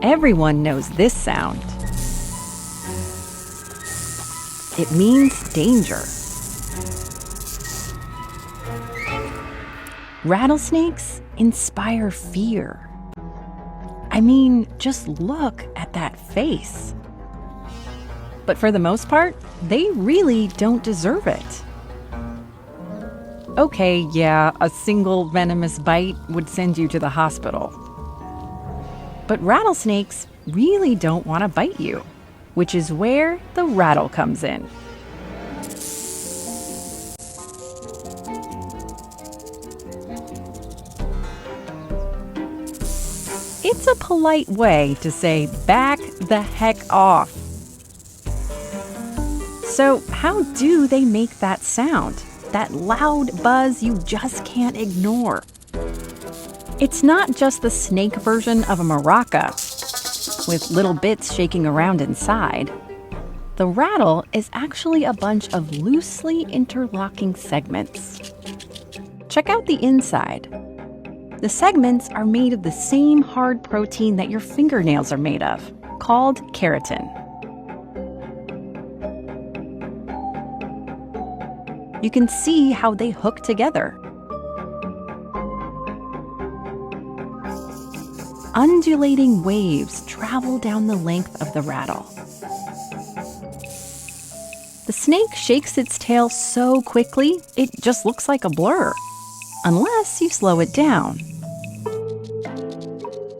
Everyone knows this sound. It means danger. Rattlesnakes inspire fear. I mean, just look at that face. But for the most part, they really don't deserve it. Okay, yeah, a single venomous bite would send you to the hospital. But rattlesnakes really don't want to bite you, which is where the rattle comes in. It's a polite way to say back the heck off. So how do they make that sound? That loud buzz you just can't ignore. It's not just the snake version of a maraca, with little bits shaking around inside. The rattle is actually a bunch of loosely interlocking segments. Check out the inside. The segments are made of the same hard protein that your fingernails are made of, called keratin. You can see how they hook together. Undulating waves travel down the length of the rattle. The snake shakes its tail so quickly, it just looks like a blur, unless you slow it down.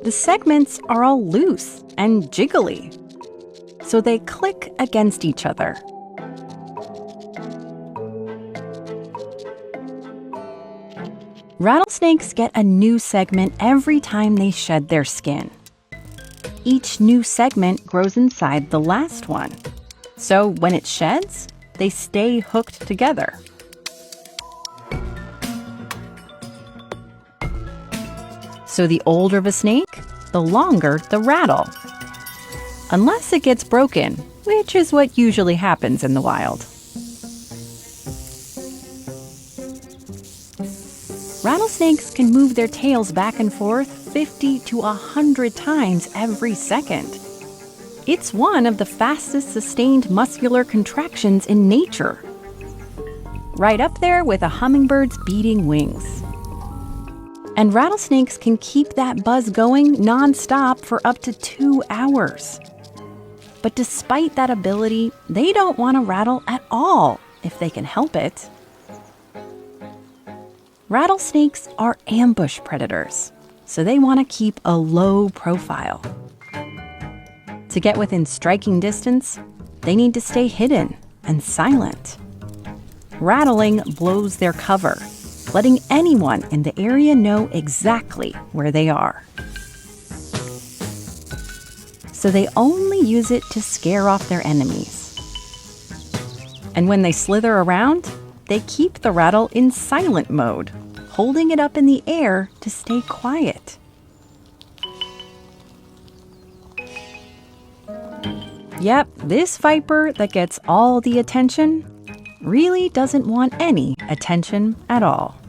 The segments are all loose and jiggly, so they click against each other. Rattlesnakes get a new segment every time they shed their skin. Each new segment grows inside the last one. So when it sheds, they stay hooked together. So the older the snake, the longer the rattle. Unless it gets broken, which is what usually happens in the wild. Rattlesnakes can move their tails back and forth 50 to 100 times every second. It's one of the fastest sustained muscular contractions in nature. Right up there with a hummingbird's beating wings. And rattlesnakes can keep that buzz going nonstop for up to 2 hours. But despite that ability, they don't want to rattle at all if they can help it. Rattlesnakes are ambush predators, so they want to keep a low profile. To get within striking distance, they need to stay hidden and silent. Rattling blows their cover, letting anyone in the area know exactly where they are. So they only use it to scare off their enemies. And when they slither around, they keep the rattle in silent mode, holding it up in the air to stay quiet. Yep, this viper that gets all the attention really doesn't want any attention at all.